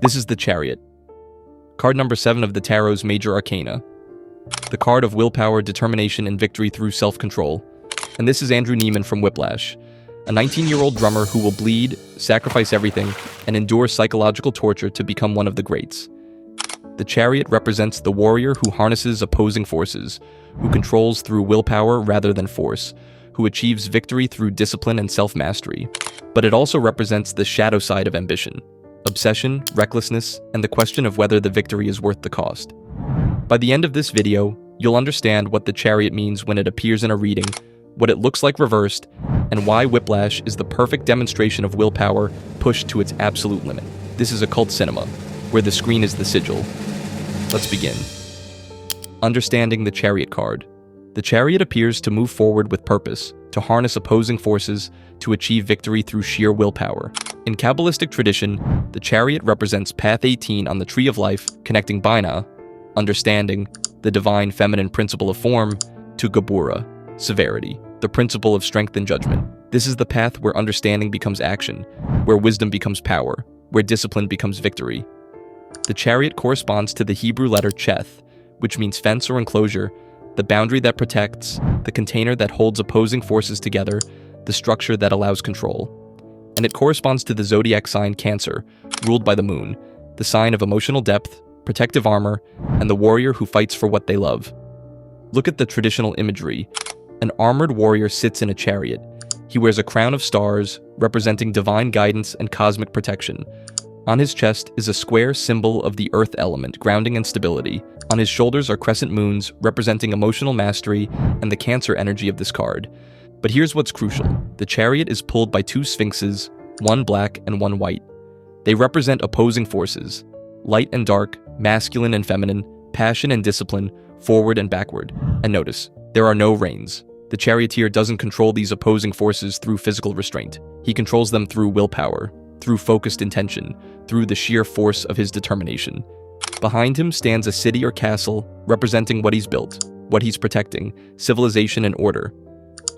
This is the Chariot, card number 7 of the Tarot's major arcana. The card of willpower, determination, and victory through self-control. And this is Andrew Neiman from Whiplash, a 19-year-old drummer who will bleed, sacrifice everything, and endure psychological torture to become one of the greats. The Chariot represents the warrior who harnesses opposing forces, who controls through willpower rather than force, who achieves victory through discipline and self-mastery. But it also represents the shadow side of ambition, obsession, recklessness, and the question of whether the victory is worth the cost. By the end of this video, you'll understand what the Chariot means when it appears in a reading, what it looks like reversed, and why Whiplash is the perfect demonstration of willpower pushed to its absolute limit. This is occult cinema, where the screen is the sigil. Let's begin. Understanding the Chariot card. The Chariot appears to move forward with purpose, to harness opposing forces, to achieve victory through sheer willpower. In Kabbalistic tradition, the Chariot represents Path 18 on the Tree of Life, connecting Bina, understanding, the divine feminine principle of form, to Gebura, severity, the principle of strength and judgment. This is the path where understanding becomes action, where wisdom becomes power, where discipline becomes victory. The Chariot corresponds to the Hebrew letter Cheth, which means fence or enclosure, the boundary that protects, the container that holds opposing forces together, the structure that allows control. And it corresponds to the zodiac sign Cancer, ruled by the moon, the sign of emotional depth, protective armor, and the warrior who fights for what they love. Look at the traditional imagery. An armored warrior sits in a chariot. He wears a crown of stars, representing divine guidance and cosmic protection. On his chest is a square symbol of the earth element, grounding and stability. On his shoulders are crescent moons, representing emotional mastery and the Cancer energy of this card. But here's what's crucial. The Chariot is pulled by 2 sphinxes, one black and one white. They represent opposing forces, light and dark, masculine and feminine, passion and discipline, forward and backward. And notice, there are no reins. The Charioteer doesn't control these opposing forces through physical restraint. He controls them through willpower, through focused intention, through the sheer force of his determination. Behind him stands a city or castle, representing what he's built, what he's protecting, civilization and order.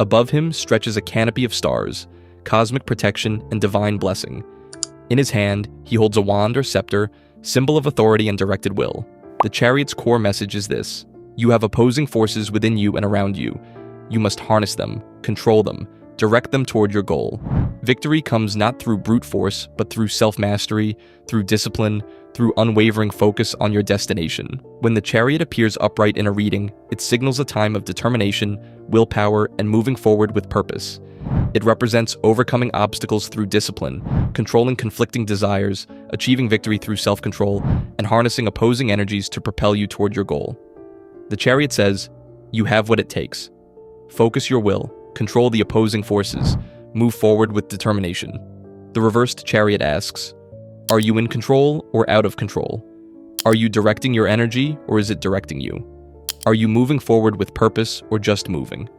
Above him stretches a canopy of stars, cosmic protection and divine blessing. In his hand, he holds a wand or scepter, symbol of authority and directed will. The Chariot's core message is this: you have opposing forces within you and around you. You must harness them, control them, direct them toward your goal. Victory comes not through brute force, but through self-mastery, through discipline, through unwavering focus on your destination. When the Chariot appears upright in a reading, it signals a time of determination, willpower, and moving forward with purpose. It represents overcoming obstacles through discipline, controlling conflicting desires, achieving victory through self-control, and harnessing opposing energies to propel you toward your goal. The Chariot says, you have what it takes. Focus your will, control the opposing forces, move forward with determination. The reversed Chariot asks, are you in control or out of control? Are you directing your energy or is it directing you? Are you moving forward with purpose or just moving?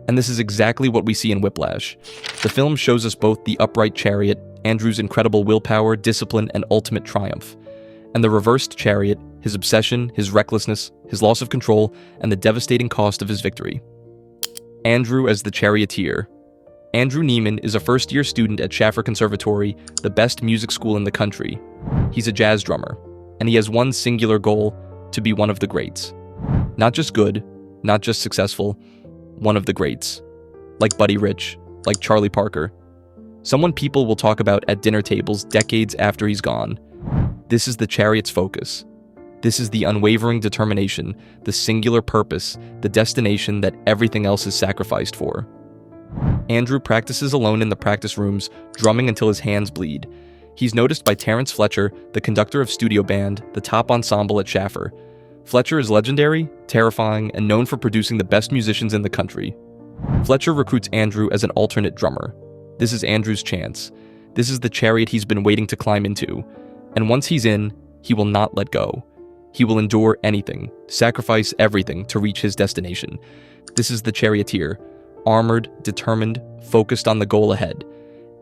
And this is exactly what we see in Whiplash. The film shows us both the upright Chariot, Andrew's incredible willpower, discipline, and ultimate triumph, and the reversed Chariot, his obsession, his recklessness, his loss of control, and the devastating cost of his victory. Andrew as the Charioteer. Andrew Neiman is a first-year student at Schaffer Conservatory, the best music school in the country. He's a jazz drummer, and he has one singular goal: to be one of the greats. Not just good, not just successful, one of the greats. Like Buddy Rich, like Charlie Parker. Someone people will talk about at dinner tables decades after he's gone. This is the Chariot's focus. This is the unwavering determination, the singular purpose, the destination that everything else is sacrificed for. Andrew practices alone in the practice rooms, drumming until his hands bleed. He's noticed by Terrence Fletcher, the conductor of studio band, the top ensemble at Schaffer. Fletcher is legendary, terrifying, and known for producing the best musicians in the country. Fletcher recruits Andrew as an alternate drummer. This is Andrew's chance. This is the Chariot he's been waiting to climb into. And once he's in, he will not let go. He will endure anything, sacrifice everything to reach his destination. This is the Charioteer, armored, determined, focused on the goal ahead.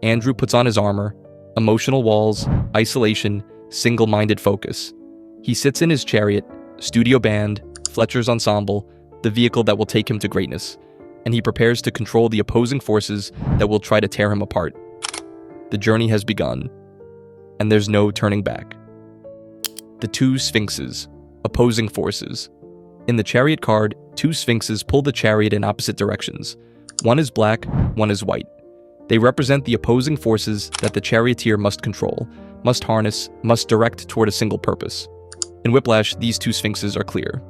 Andrew puts on his armor, emotional walls, isolation, single-minded focus. He sits in his chariot, studio band, Fletcher's ensemble, the vehicle that will take him to greatness, and he prepares to control the opposing forces that will try to tear him apart. The journey has begun, and there's no turning back. The two Sphinxes, opposing forces. In the Chariot card, two Sphinxes pull the chariot in opposite directions. One is black, one is white. They represent the opposing forces that the charioteer must control, must harness, must direct toward a single purpose. In Whiplash, these two Sphinxes are clear.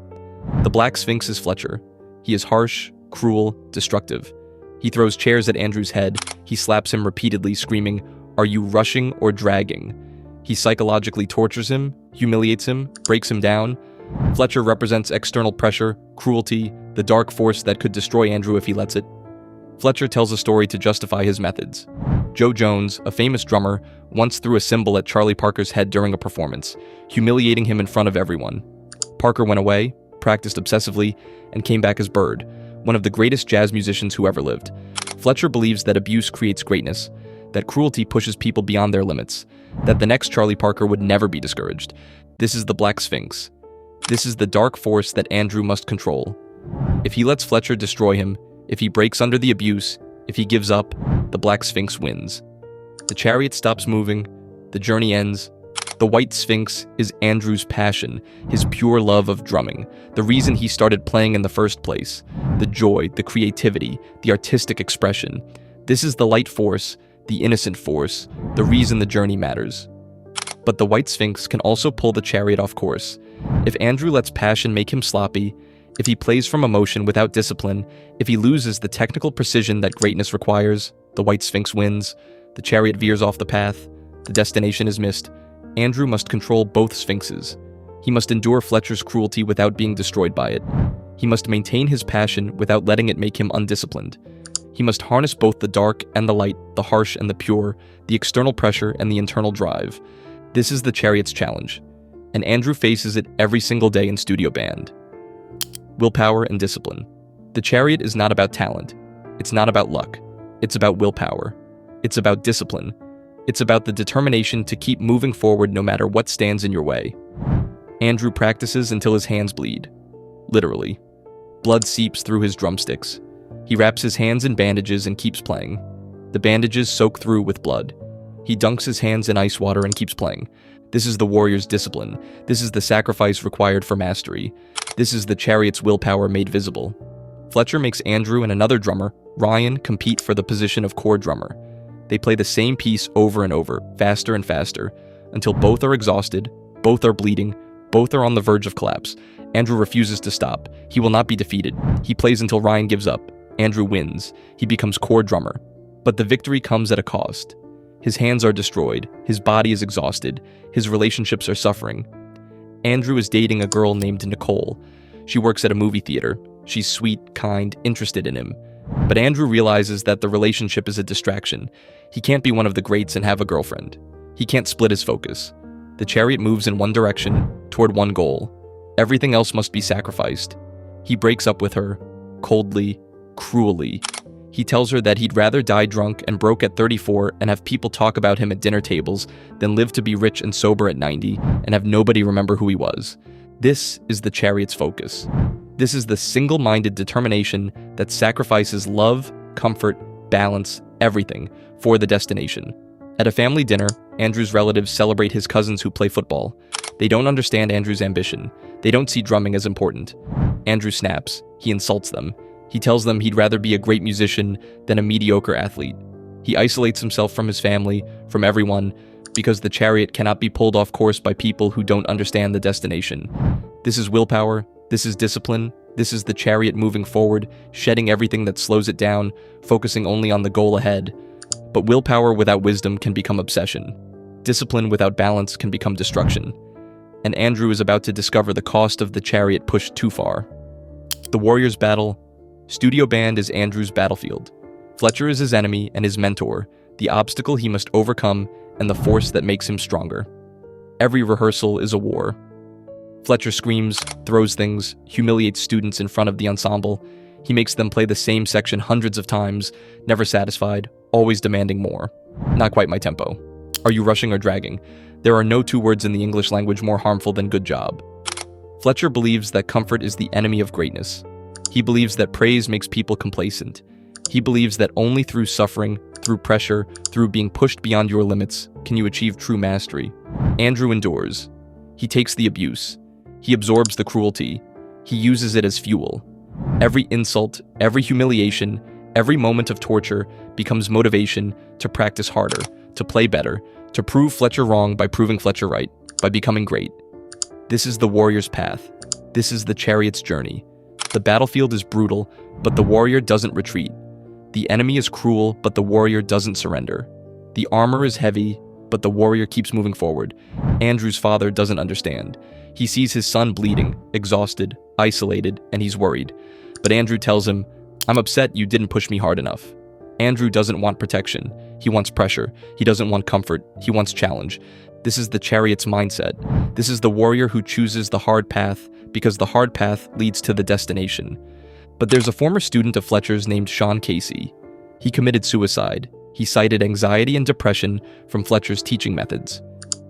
The black Sphinx is Fletcher. He is harsh, cruel, destructive. He throws chairs at Andrew's head. He slaps him repeatedly, screaming, "Are you rushing or dragging?" He psychologically tortures him, humiliates him, breaks him down. Fletcher represents external pressure, cruelty, the dark force that could destroy Andrew if he lets it. Fletcher tells a story to justify his methods. Joe Jones, a famous drummer, once threw a cymbal at Charlie Parker's head during a performance, humiliating him in front of everyone. Parker went away, practiced obsessively, and came back as Bird, one of the greatest jazz musicians who ever lived. Fletcher believes that abuse creates greatness, that cruelty pushes people beyond their limits, that the next Charlie Parker would never be discouraged. This is the Black Sphinx. This is the dark force that Andrew must control. If he lets Fletcher destroy him, if he breaks under the abuse, if he gives up, the Black Sphinx wins. The chariot stops moving, the journey ends. The White Sphinx is Andrew's passion, his pure love of drumming, the reason he started playing in the first place, the joy, the creativity, the artistic expression. This is the light force, the innocent force, the reason the journey matters. But the White Sphinx can also pull the chariot off course. If Andrew lets passion make him sloppy, if he plays from emotion without discipline, if he loses the technical precision that greatness requires, the White Sphinx wins, the chariot veers off the path, the destination is missed. Andrew must control both Sphinxes. He must endure Fletcher's cruelty without being destroyed by it. He must maintain his passion without letting it make him undisciplined. He must harness both the dark and the light, the harsh and the pure, the external pressure and the internal drive. This is the chariot's challenge, and Andrew faces it every single day in studio band. Willpower and discipline. The chariot is not about talent. It's not about luck. It's about willpower. It's about discipline. It's about the determination to keep moving forward no matter what stands in your way. Andrew practices until his hands bleed. Literally. Blood seeps through his drumsticks. He wraps his hands in bandages and keeps playing. The bandages soak through with blood. He dunks his hands in ice water and keeps playing. This is the warrior's discipline. This is the sacrifice required for mastery. This is the chariot's willpower made visible. Fletcher makes Andrew and another drummer, Ryan, compete for the position of core drummer. They play the same piece over and over, faster and faster, until both are exhausted, both are bleeding, both are on the verge of collapse. Andrew refuses to stop. He will not be defeated. He plays until Ryan gives up. Andrew wins. He becomes core drummer. But the victory comes at a cost. His hands are destroyed. His body is exhausted. His relationships are suffering. Andrew is dating a girl named Nicole. She works at a movie theater. She's sweet, kind, interested in him. But Andrew realizes that the relationship is a distraction. He can't be one of the greats and have a girlfriend. He can't split his focus. The chariot moves in one direction, toward one goal. Everything else must be sacrificed. He breaks up with her, coldly, cruelly. He tells her that he'd rather die drunk and broke at 34 and have people talk about him at dinner tables than live to be rich and sober at 90 and have nobody remember who he was. This is the chariot's focus. This is the single-minded determination that sacrifices love, comfort, balance, everything for the destination. At a family dinner, Andrew's relatives celebrate his cousins who play football. They don't understand Andrew's ambition. They don't see drumming as important. Andrew snaps. He insults them. He tells them he'd rather be a great musician than a mediocre athlete. He isolates himself from his family, from everyone, because the chariot cannot be pulled off course by people who don't understand the destination. This is willpower. This is discipline. This is the chariot moving forward, shedding everything that slows it down, focusing only on the goal ahead. But willpower without wisdom can become obsession. Discipline without balance can become destruction. And Andrew is about to discover the cost of the chariot pushed too far. The warrior's battle. Studio band is Andrew's battlefield. Fletcher is his enemy and his mentor, the obstacle he must overcome and the force that makes him stronger. Every rehearsal is a war. Fletcher screams, throws things, humiliates students in front of the ensemble. He makes them play the same section hundreds of times, never satisfied, always demanding more. Not quite my tempo. Are you rushing or dragging? There are no two words in the English language more harmful than good job. Fletcher believes that comfort is the enemy of greatness. He believes that praise makes people complacent. He believes that only through suffering, through pressure, through being pushed beyond your limits, can you achieve true mastery. Andrew endures. He takes the abuse. He absorbs the cruelty. He uses it as fuel. Every insult, every humiliation, every moment of torture becomes motivation to practice harder, to play better, to prove Fletcher wrong by proving Fletcher right, by becoming great. This is the warrior's path. This is the chariot's journey. The battlefield is brutal, but the warrior doesn't retreat. The enemy is cruel, but the warrior doesn't surrender. The armor is heavy, but the warrior keeps moving forward. Andrew's father doesn't understand. He sees his son bleeding, exhausted, isolated, and he's worried. But Andrew tells him, "I'm upset you didn't push me hard enough." Andrew doesn't want protection. He wants pressure. He doesn't want comfort. He wants challenge. This is the chariot's mindset. This is the warrior who chooses the hard path because the hard path leads to the destination. But there's a former student of Fletcher's named Sean Casey. He committed suicide. He cited anxiety and depression from Fletcher's teaching methods.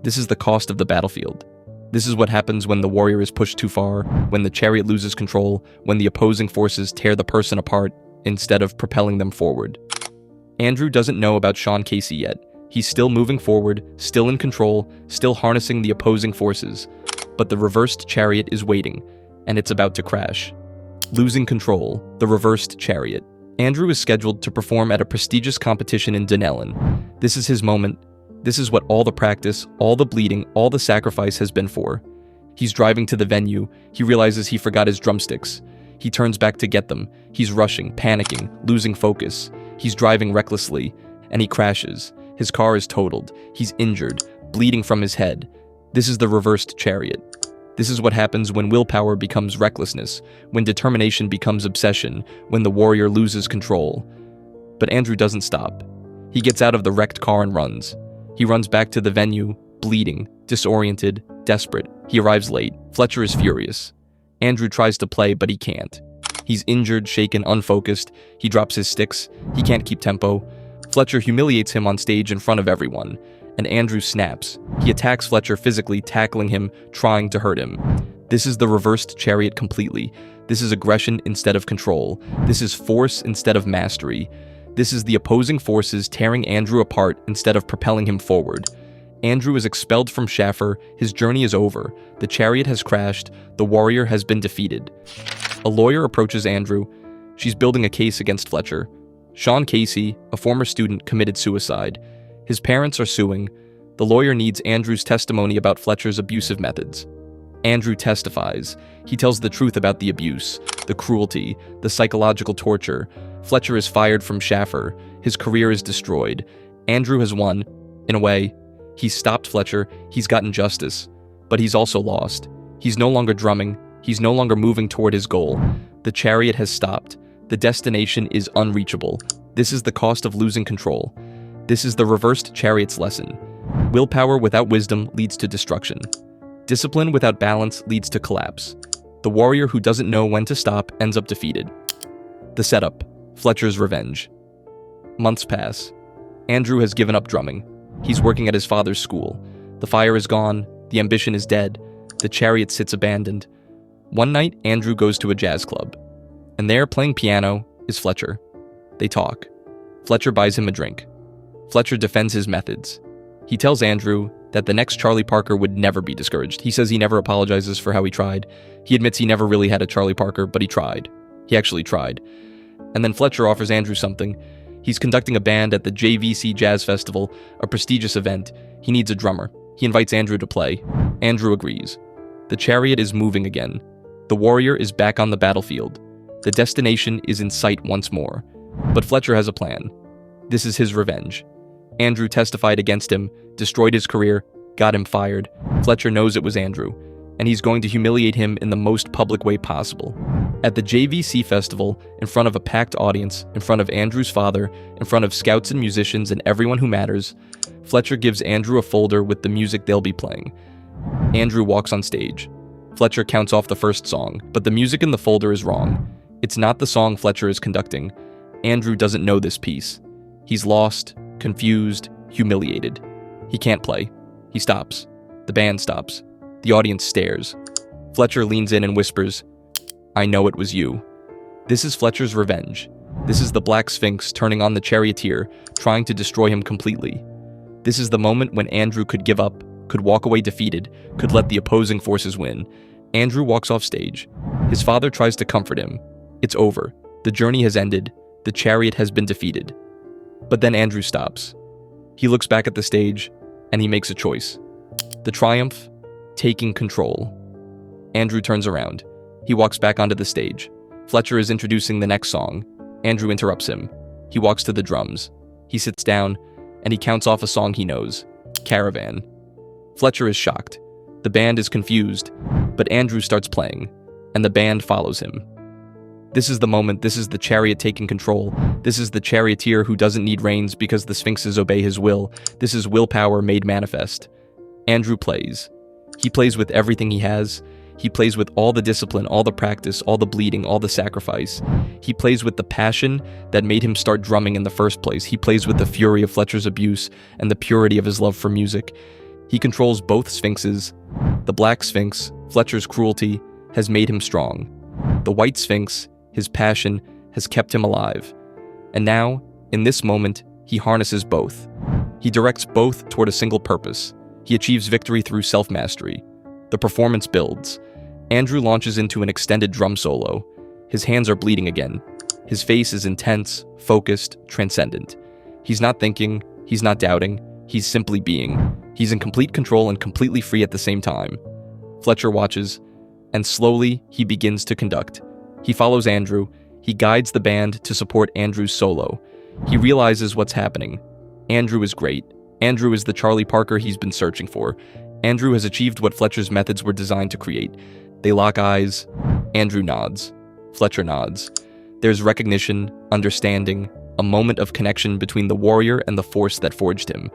This is the cost of the battlefield. This is what happens when the warrior is pushed too far, when the chariot loses control, when the opposing forces tear the person apart instead of propelling them forward. Andrew doesn't know about Sean Casey yet. He's still moving forward, still in control, still harnessing the opposing forces. But the reversed chariot is waiting, and it's about to crash. Losing control, the reversed chariot. Andrew is scheduled to perform at a prestigious competition in Dunellen. This is his moment. This is what all the practice, all the bleeding, all the sacrifice has been for. He's driving to the venue. He realizes he forgot his drumsticks. He turns back to get them. He's rushing, panicking, losing focus. He's driving recklessly, and he crashes. His car is totaled. He's injured, bleeding from his head. This is the reversed chariot. This is what happens when willpower becomes recklessness, when determination becomes obsession, when the warrior loses control. But Andrew doesn't stop. He gets out of the wrecked car and runs. He runs back to the venue, bleeding, disoriented, desperate. He arrives late. Fletcher is furious. Andrew tries to play, but he can't. He's injured, shaken, unfocused. He drops his sticks. He can't keep tempo. Fletcher humiliates him on stage in front of everyone, and Andrew snaps. He attacks Fletcher physically, tackling him, trying to hurt him. This is the reversed chariot completely. This is aggression instead of control. This is force instead of mastery. This is the opposing forces tearing Andrew apart instead of propelling him forward. Andrew is expelled from Schaffer. His journey is over. The chariot has crashed. The warrior has been defeated. A lawyer approaches Andrew. She's building a case against Fletcher. Sean Casey, a former student, committed suicide. His parents are suing. The lawyer needs Andrew's testimony about Fletcher's abusive methods. Andrew testifies. He tells the truth about the abuse, the cruelty, the psychological torture. Fletcher is fired from Schaffer. His career is destroyed. Andrew has won. In a way, he's stopped Fletcher. He's gotten justice. But he's also lost. He's no longer drumming. He's no longer moving toward his goal. The chariot has stopped. The destination is unreachable. This is the cost of losing control. This is the reversed chariot's lesson. Willpower without wisdom leads to destruction. Discipline without balance leads to collapse. The warrior who doesn't know when to stop ends up defeated. The setup: Fletcher's revenge. Months pass. Andrew has given up drumming. He's working at his father's school. The fire is gone. The ambition is dead. The chariot sits abandoned. One night, Andrew goes to a jazz club. And there, playing piano, is Fletcher. They talk. Fletcher buys him a drink. Fletcher defends his methods. He tells Andrew that the next Charlie Parker would never be discouraged. He says he never apologizes for how he tried. He admits he never really had a Charlie Parker, but he tried. He actually tried. And then Fletcher offers Andrew something. He's conducting a band at the JVC Jazz Festival, a prestigious event. He needs a drummer. He invites Andrew to play. Andrew agrees. The chariot is moving again. The warrior is back on the battlefield. The destination is in sight once more. But Fletcher has a plan. This is his revenge. Andrew testified against him, destroyed his career, got him fired. Fletcher knows it was Andrew, and he's going to humiliate him in the most public way possible. At the JVC festival, in front of a packed audience, in front of Andrew's father, in front of scouts and musicians and everyone who matters, Fletcher gives Andrew a folder with the music they'll be playing. Andrew walks on stage. Fletcher counts off the first song, but the music in the folder is wrong. It's not the song Fletcher is conducting. Andrew doesn't know this piece. He's lost, confused, humiliated. He can't play. He stops. The band stops. The audience stares. Fletcher leans in and whispers, "I know it was you." This is Fletcher's revenge. This is the Black Sphinx turning on the Charioteer, trying to destroy him completely. This is the moment when Andrew could give up, could walk away defeated, could let the opposing forces win. Andrew walks off stage. His father tries to comfort him. It's over. The journey has ended. The chariot has been defeated. But then Andrew stops. He looks back at the stage, and he makes a choice. The triumph, taking control. Andrew turns around. He walks back onto the stage. Fletcher is introducing the next song. Andrew interrupts him. He walks to the drums. He sits down, and he counts off a song he knows. Caravan. Fletcher is shocked. The band is confused, but Andrew starts playing, and the band follows him. This is the moment. This is the chariot taking control. This is the charioteer who doesn't need reins because the Sphinxes obey his will. This is willpower made manifest. Andrew plays. He plays with everything he has. He plays with all the discipline, all the practice, all the bleeding, all the sacrifice. He plays with the passion that made him start drumming in the first place. He plays with the fury of Fletcher's abuse and the purity of his love for music. He controls both Sphinxes. The Black Sphinx, Fletcher's cruelty, has made him strong. The White Sphinx, his passion, has kept him alive. And now, in this moment, he harnesses both. He directs both toward a single purpose. He achieves victory through self-mastery. The performance builds. Andrew launches into an extended drum solo. His hands are bleeding again. His face is intense, focused, transcendent. He's not thinking, he's not doubting, he's simply being. He's in complete control and completely free at the same time. Fletcher watches, and slowly he begins to conduct. He follows Andrew. He guides the band to support Andrew's solo. He realizes what's happening. Andrew is great. Andrew is the Charlie Parker he's been searching for. Andrew has achieved what Fletcher's methods were designed to create. They lock eyes. Andrew nods. Fletcher nods. There's recognition, understanding, a moment of connection between the warrior and the force that forged him.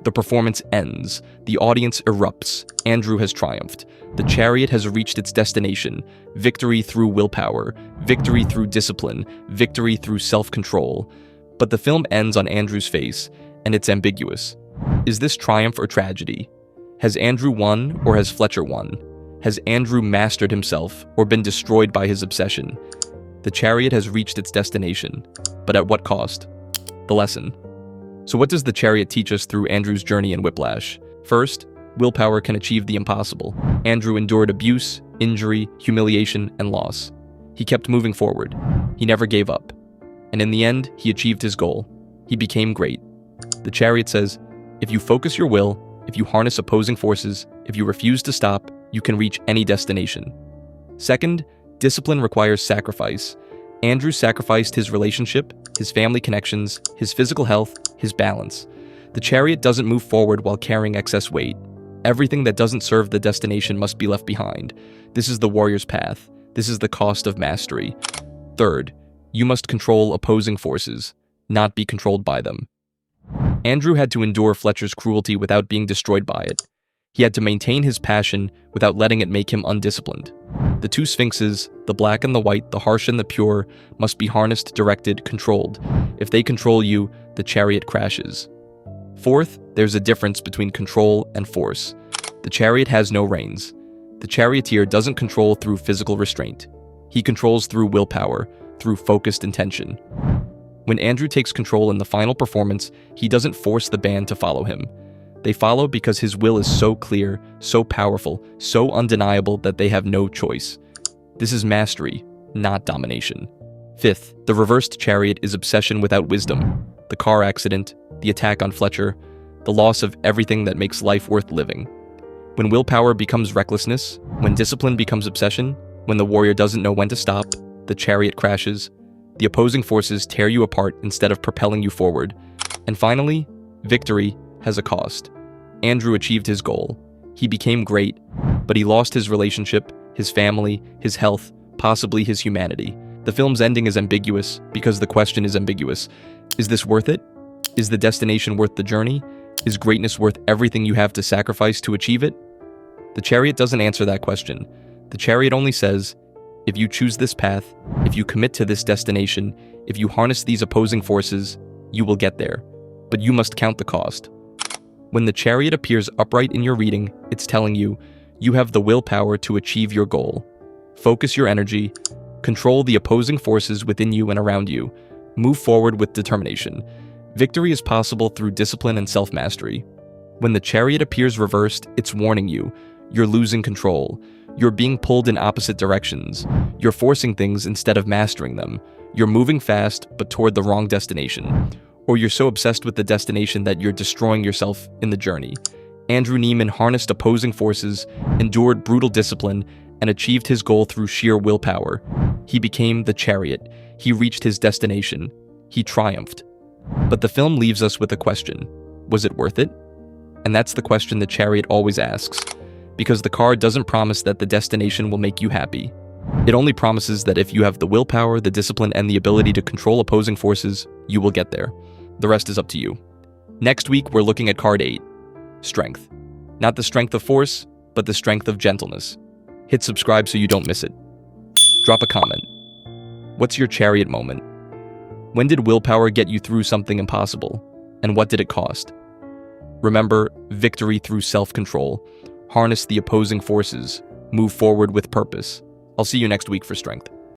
The performance ends. The audience erupts. Andrew has triumphed. The chariot has reached its destination. Victory through willpower. Victory through discipline. Victory through self-control. But the film ends on Andrew's face, and it's ambiguous. Is this triumph or tragedy? Has Andrew won, or has Fletcher won? Has Andrew mastered himself, or been destroyed by his obsession? The chariot has reached its destination, but at what cost? The lesson. So what does the chariot teach us through Andrew's journey in Whiplash? First, willpower can achieve the impossible. Andrew endured abuse, injury, humiliation, and loss. He kept moving forward. He never gave up. And in the end, he achieved his goal. He became great. The chariot says, if you focus your will, if you harness opposing forces, if you refuse to stop, you can reach any destination. Second, discipline requires sacrifice. Andrew sacrificed his relationship, his family connections, his physical health, his balance. The chariot doesn't move forward while carrying excess weight. Everything that doesn't serve the destination must be left behind. This is the warrior's path. This is the cost of mastery. Third, you must control opposing forces, not be controlled by them. Andrew had to endure Fletcher's cruelty without being destroyed by it. He had to maintain his passion without letting it make him undisciplined. The two sphinxes, the black and the white, the harsh and the pure, must be harnessed, directed, controlled. If they control you, the chariot crashes. Fourth, there's a difference between control and force. The chariot has no reins. The charioteer doesn't control through physical restraint. He controls through willpower, through focused intention. When Andrew takes control in the final performance, he doesn't force the band to follow him. They follow because his will is so clear, so powerful, so undeniable that they have no choice. This is mastery, not domination. Fifth, the reversed chariot is obsession without wisdom. The car accident, the attack on Fletcher, the loss of everything that makes life worth living. When willpower becomes recklessness, when discipline becomes obsession, when the warrior doesn't know when to stop, the chariot crashes. The opposing forces tear you apart instead of propelling you forward. And finally, victory has a cost. Andrew achieved his goal. He became great, but he lost his relationship, his family, his health, possibly his humanity. The film's ending is ambiguous because the question is ambiguous. Is this worth it? Is the destination worth the journey? Is greatness worth everything you have to sacrifice to achieve it? The chariot doesn't answer that question. The chariot only says, if you choose this path, if you commit to this destination, if you harness these opposing forces, you will get there. But you must count the cost. When the chariot appears upright in your reading, it's telling you, you have the willpower to achieve your goal. Focus your energy, control the opposing forces within you and around you, move forward with determination. Victory is possible through discipline and self-mastery. When the chariot appears reversed, it's warning you. You're losing control. You're being pulled in opposite directions. You're forcing things instead of mastering them. You're moving fast, but toward the wrong destination. Or you're so obsessed with the destination that you're destroying yourself in the journey. Andrew Neiman harnessed opposing forces, endured brutal discipline, and achieved his goal through sheer willpower. He became the chariot. He reached his destination. He triumphed. But the film leaves us with a question. Was it worth it? And that's the question the chariot always asks. Because the card doesn't promise that the destination will make you happy. It only promises that if you have the willpower, the discipline, and the ability to control opposing forces, you will get there. The rest is up to you. Next week, we're looking at card 8. Strength. Not the strength of force, but the strength of gentleness. Hit subscribe so you don't miss it. Drop a comment. What's your chariot moment? When did willpower get you through something impossible? And what did it cost? Remember, victory through self-control. Harness the opposing forces. Move forward with purpose. I'll see you next week for strength.